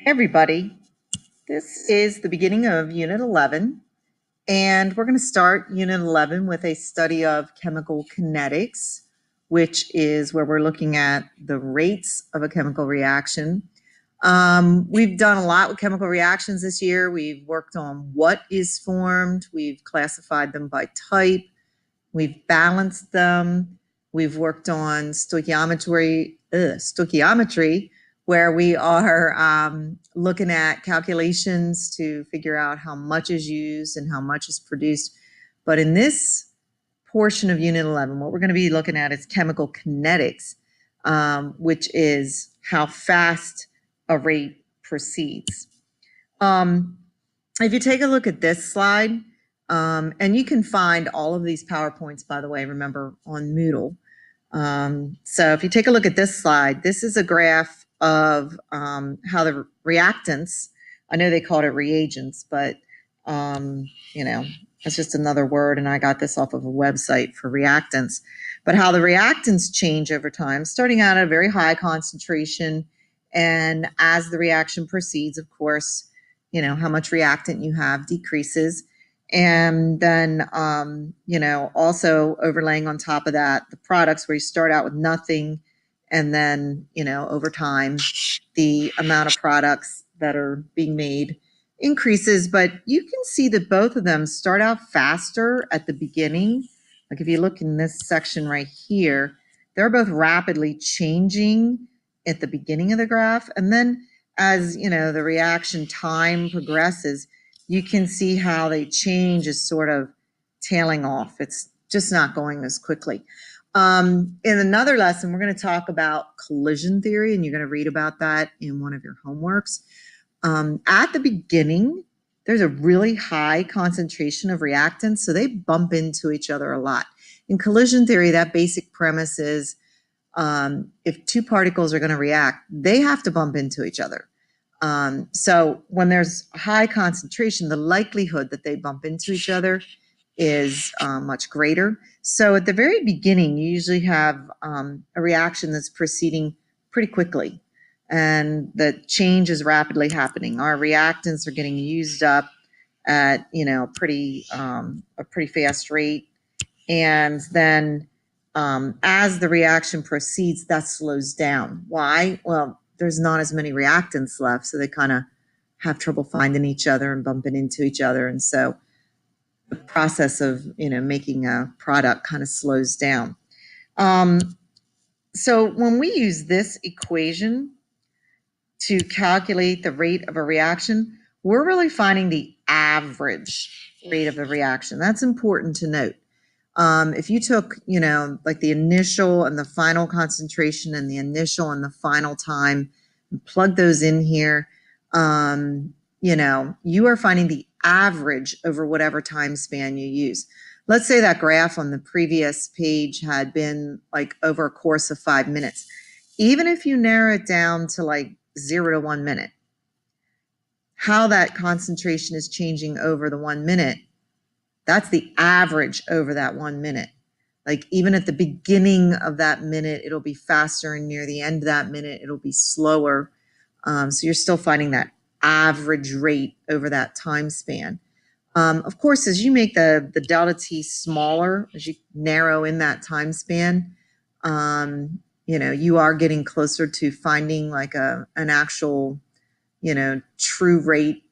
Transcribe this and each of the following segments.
Hey everybody, this is the beginning of Unit 11, and we're going to start Unit 11 with a study of chemical kinetics, which is where we're looking at the rates of a chemical reaction. We've done a lot with chemical reactions this year. We've worked on what is formed, we've classified them by type, we've balanced them, we've worked on stoichiometry, where we are looking at calculations to figure out how much is used and how much is produced. But in this portion of Unit 11, what we're going to be looking at is chemical kinetics, which is how fast a rate proceeds. If you take a look at this slide, and you can find all of these PowerPoints, by the way, remember, on Moodle. So if you take a look at this slide, this is a graph of how the reactants, I know they called it reagents, but that's just another word, and I got this off of a website for reactants, but how the reactants change over time, starting out at a very high concentration, and as the reaction proceeds, of course, how much reactant you have decreases. And then, also overlaying on top of that, the products where you start out with nothing, and then, over time, the amount of products that are being made increases. But you can see that both of them start out faster at the beginning. Like if you look in this section right here, they're both rapidly changing at the beginning of the graph. And then as, the reaction time progresses, you can see how they change is sort of tailing off. It's just not going as quickly. In another lesson, we're going to talk about collision theory, and you're going to read about that in one of your homeworks. At the beginning, there's a really high concentration of reactants, so they bump into each other a lot. In collision theory, that basic premise is if two particles are going to react, they have to bump into each other. So when there's high concentration, the likelihood that they bump into each other is much greater. So at the very beginning, you usually have a reaction that's proceeding pretty quickly, and the change is rapidly happening. Our reactants are getting used up at a pretty fast rate, and then as the reaction proceeds, that slows down. Why? Well, there's not as many reactants left, so they kind of have trouble finding each other and bumping into each other, and so the process of making a product kind of slows down. So when we use this equation to calculate the rate of a reaction, we're really finding the average rate of a reaction. That's important to note. If you took, like the initial and the final concentration and the initial and the final time, and plug those in here, you are finding the average over whatever time span you use. Let's say that graph on the previous page had been like over a course of 5 minutes. Even if you narrow it down to like 0 to 1 minute, how that concentration is changing over the 1 minute, that's the average over that 1 minute. Like even at the beginning of that minute, it'll be faster, and near the end of that minute, it'll be slower. So you're still finding that average rate over that time span. Of course, as you make the delta T smaller, as you narrow in that time span, you are getting closer to finding like an actual, true rate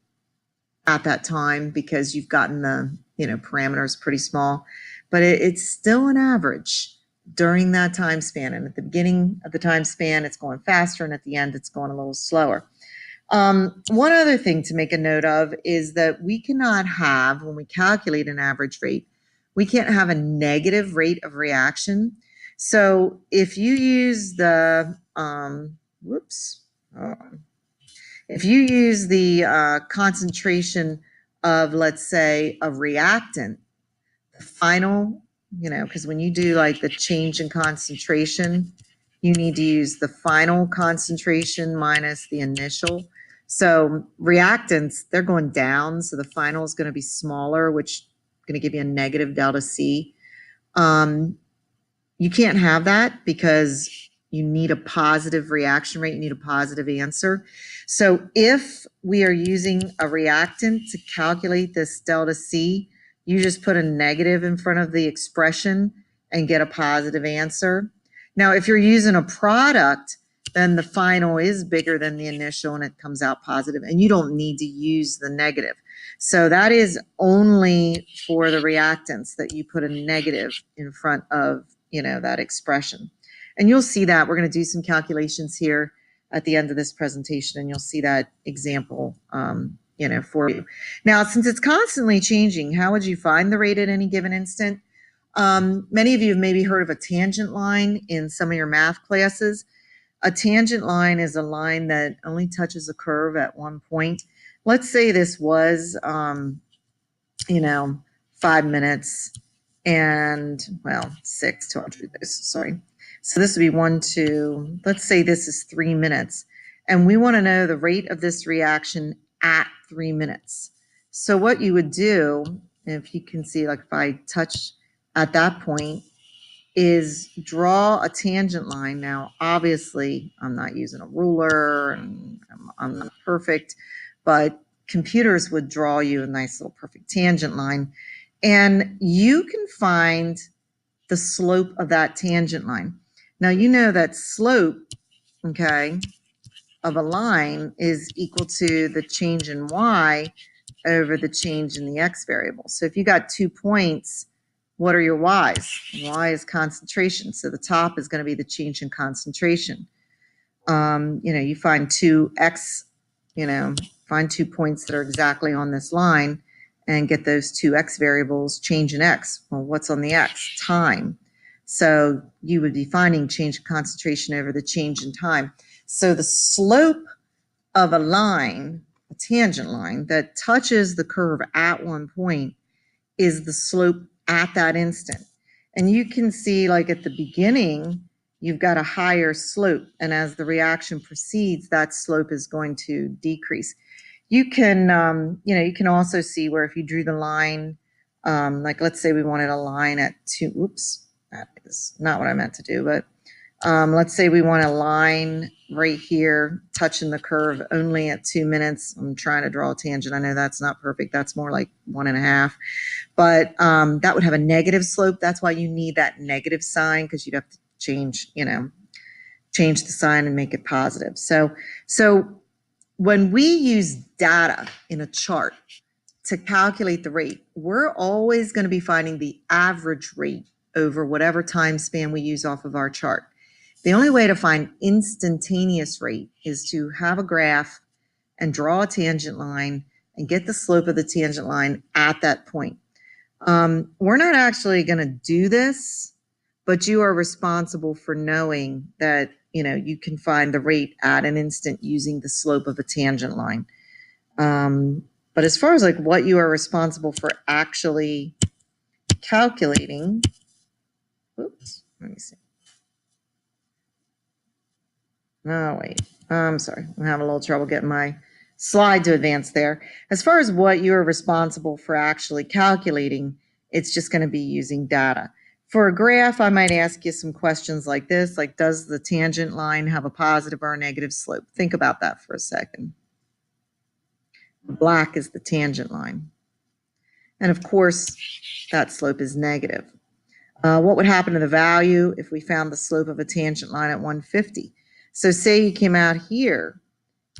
at that time, because you've gotten the, parameters pretty small, but it's still an average during that time span. And at the beginning of the time span, it's going faster, and at the end, it's going a little slower. One other thing to make a note of is that we cannot have, when we calculate an average rate, we can't have a negative rate of reaction. So if you use the, if you use the concentration of, let's say, a reactant, the final, because when you do like the change in concentration, you need to use the final concentration minus the initial. So reactants, they're going down, so the final is going to be smaller, which is going to give you a negative delta C. You can't have that, because You need a positive reaction rate. You need a positive answer. So if we are using a reactant to calculate this delta C, you just put a negative in front of the expression and get a positive answer. Now, if you're using a product, then the final is bigger than the initial and it comes out positive, and you don't need to use the negative. So that is only for the reactants that you put a negative in front of, that expression. And you'll see that. We're going to do some calculations here at the end of this presentation, and you'll see that example, for you. Now, since it's constantly changing, how would you find the rate at any given instant? Many of you have maybe heard of a tangent line in some of your math classes. A tangent line is a line that only touches a curve at one point. Let's say this was, 5 minutes and, 6 to do this, sorry. So this would be 1, 2, let's say this is 3 minutes. And we want to know the rate of this reaction at 3 minutes. So what you would do, if you can see, like if I touch at that point, is draw a tangent line. Now, obviously, I'm not using a ruler and I'm not perfect, but computers would draw you a nice little perfect tangent line. And you can find the slope of that tangent line. Now, you know that slope, okay, of a line is equal to the change in y over the change in the x variable. So if you got 2 points, what are your y's? Y is concentration. So the top is going to be the change in concentration. You find 2x, find 2 points that are exactly on this line and get those 2 x variables, change in x. Well, what's on the x? Time. So you would be finding change in concentration over the change in time. So the slope of a line, a tangent line that touches the curve at one point, is the slope at that instant. And you can see, like at the beginning, you've got a higher slope, and as the reaction proceeds, that slope is going to decrease. You can, you can also see where if you drew the line, like let's say we wanted a line at 2, oops, that is not what I meant to do, but let's say we want a line right here touching the curve only at 2 minutes. I'm trying to draw a tangent. I know that's not perfect. That's more like 1.5. But that would have a negative slope. That's why you need that negative sign, because you'd have to change the sign and make it positive. So when we use data in a chart to calculate the rate, we're always going to be finding the average rate over whatever time span we use off of our chart. The only way to find instantaneous rate is to have a graph and draw a tangent line and get the slope of the tangent line at that point. We're not actually going to do this, but you are responsible for knowing that, you can find the rate at an instant using the slope of a tangent line. But as far as like what you are responsible for actually calculating, oops, let me see. Oh, wait, I'm sorry. I'm having a little trouble getting my slide to advance there. As far as what you're responsible for actually calculating, it's just going to be using data. For a graph, I might ask you some questions like this, like does the tangent line have a positive or a negative slope? Think about that for a second. Black is the tangent line. And of course, that slope is negative. What would happen to the value if we found the slope of a tangent line at 150? So say you came out here,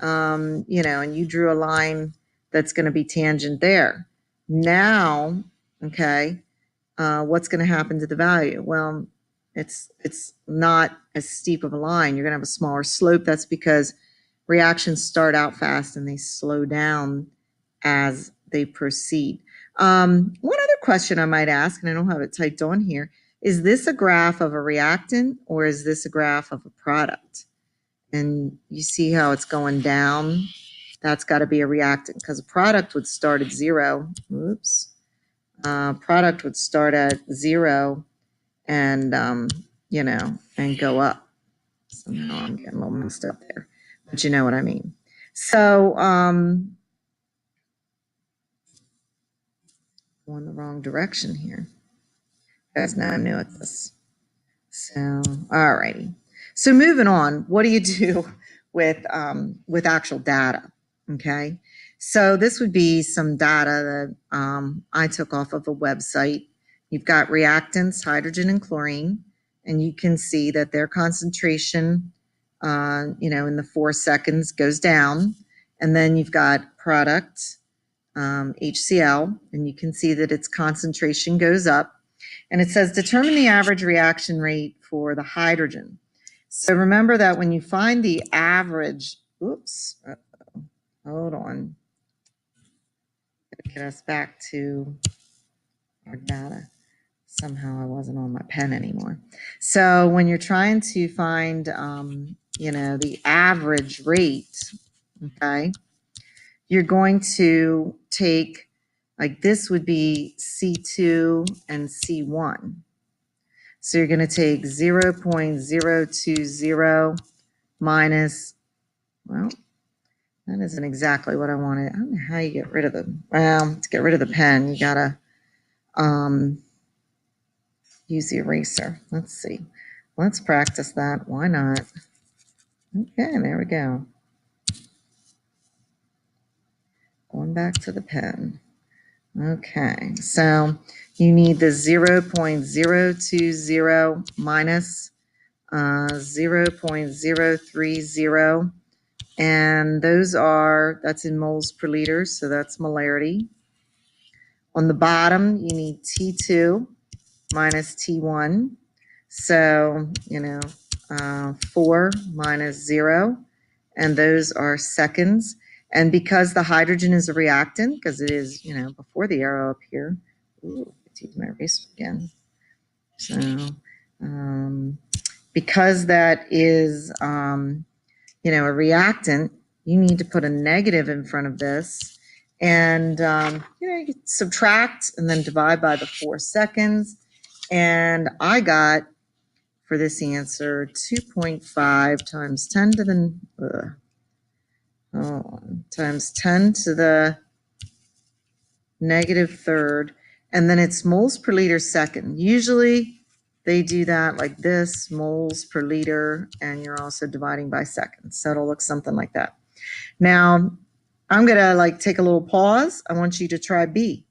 and you drew a line that's going to be tangent there. Now, okay, what's going to happen to the value? Well, it's not as steep of a line. You're going to have a smaller slope. That's because reactions start out fast and they slow down as they proceed. One other question I might ask, and I don't have it typed on here, is this a graph of a reactant or is this a graph of a product? And you see how it's going down. That's got to be a reactant, because a product would start at 0. Oops. Product would start at 0 and, and go up. So now I'm getting a little messed up there, but you know what I mean. So, going the wrong direction here. You guys know I'm new at this. So, all righty. So moving on, what do you do with actual data? Okay, so this would be some data that I took off of a website. You've got reactants, hydrogen and chlorine, and you can see that their concentration, in the 4 seconds goes down, and then you've got product, HCl, and you can see that its concentration goes up. And it says determine the average reaction rate for the hydrogen. So remember that when you find the average, oops, hold on. Get us back to our data. Somehow I wasn't on my pen anymore. So when you're trying to find, the average rate, okay, you're going to take, like this would be C2 and C1. So you're going to take 0.020 minus, well, that isn't exactly what I wanted. I don't know how you get rid of them. Well, to get rid of the pen, you got to use the eraser. Let's see. Let's practice that. Why not? Okay, there we go. Going back to the pen. Okay, so you need the 0.020 minus 0.030, and that's in moles per liter, so that's molarity. On the bottom, you need T2 minus T1, so 4 minus 0, and those are seconds. And because the hydrogen is a reactant, because it is, before the arrow up here, let's use my eraser again. So because that is, a reactant, you need to put a negative in front of this. And, you subtract and then divide by the 4 seconds. And I got, for this answer, 2.5 times 10 to the, times 10 to the negative third. And then it's moles per liter second. Usually they do that like this, moles per liter, and you're also dividing by seconds. So it'll look something like that. Now, I'm going to take a little pause. I want you to try B.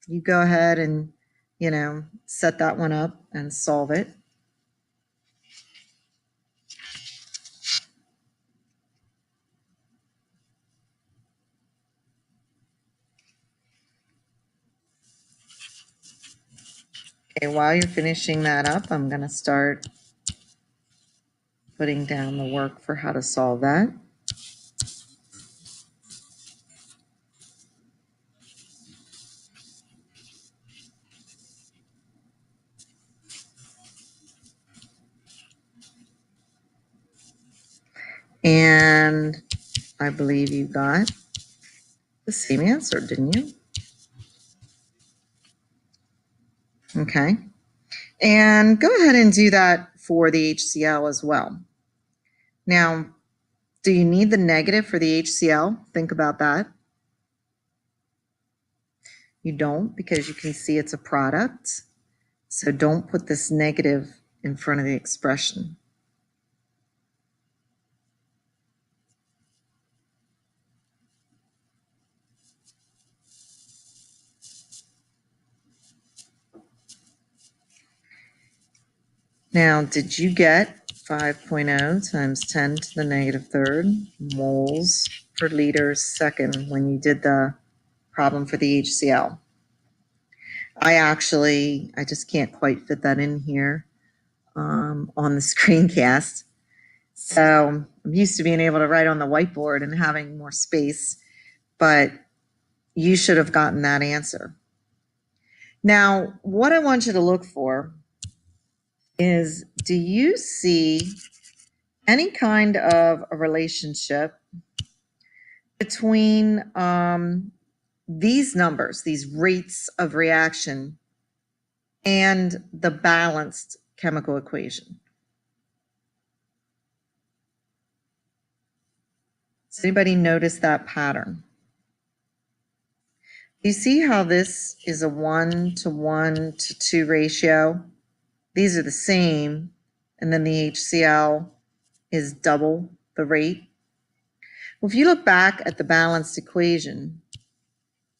You go ahead and, set that one up and solve it. Okay, while you're finishing that up, I'm going to start putting down the work for how to solve that. And I believe you got the same answer, didn't you? Okay. And go ahead and do that for the HCl as well. Now, do you need the negative for the HCl? Think about that. You don't, because you can see it's a product. So don't put this negative in front of the expression. Now, did you get 5.0 times 10 to the negative third moles per liter second when you did the problem for the HCl? I just can't quite fit that in here on the screencast. So I'm used to being able to write on the whiteboard and having more space, but you should have gotten that answer. Now, what I want you to look for is, do you see any kind of a relationship between these numbers, these rates of reaction, and the balanced chemical equation? Does anybody notice that pattern? You see how this is a 1 to 1 to 2 ratio? These are the same and then the HCl is double the rate. Well, if you look back at the balanced equation,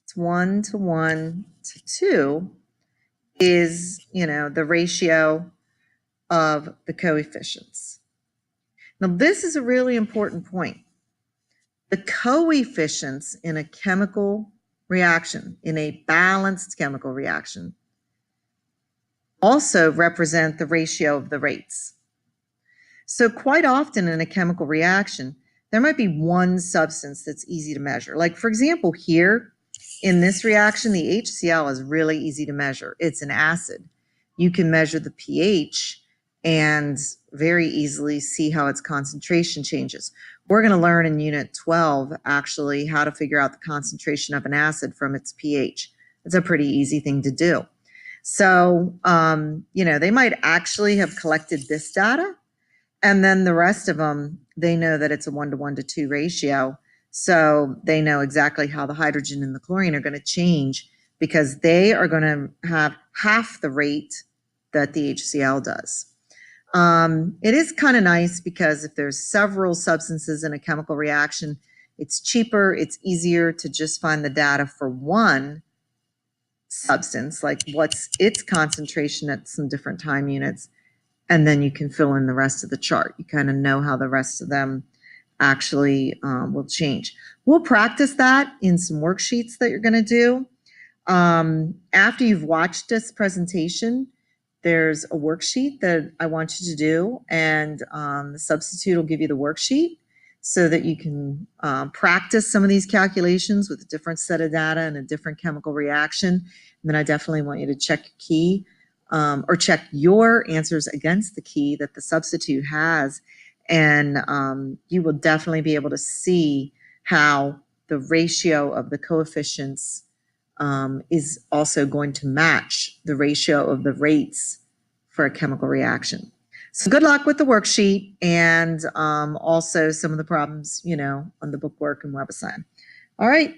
it's 1 to 1 to 2 is, the ratio of the coefficients. Now, this is a really important point. The coefficients in a chemical reaction, in a balanced chemical reaction, also represent the ratio of the rates. So quite often in a chemical reaction, there might be one substance that's easy to measure. Like, for example, here in this reaction, the HCl is really easy to measure. It's an acid. You can measure the pH and very easily see how its concentration changes. We're going to learn in Unit 12, actually, how to figure out the concentration of an acid from its pH. It's a pretty easy thing to do. So, they might actually have collected this data, and then the rest of them, they know that it's a 1 to 1 to 2 ratio. So they know exactly how the hydrogen and the chlorine are going to change, because they are going to have half the rate that the HCl does. It is kind of nice because if there's several substances in a chemical reaction, it's cheaper, it's easier to just find the data for one substance, like what's its concentration at some different time units, and then you can fill in the rest of the chart. You kind of know how the rest of them actually will change. We'll practice that in some worksheets that you're going to do. After you've watched this presentation, there's a worksheet that I want you to do, and the substitute will give you the worksheet so that you can practice some of these calculations with a different set of data and a different chemical reaction. And then I definitely want you to check your key, or check your answers against the key that the substitute has. And you will definitely be able to see how the ratio of the coefficients is also going to match the ratio of the rates for a chemical reaction. So good luck with the worksheet, and also some of the problems, on the bookwork and WebAssign. All right.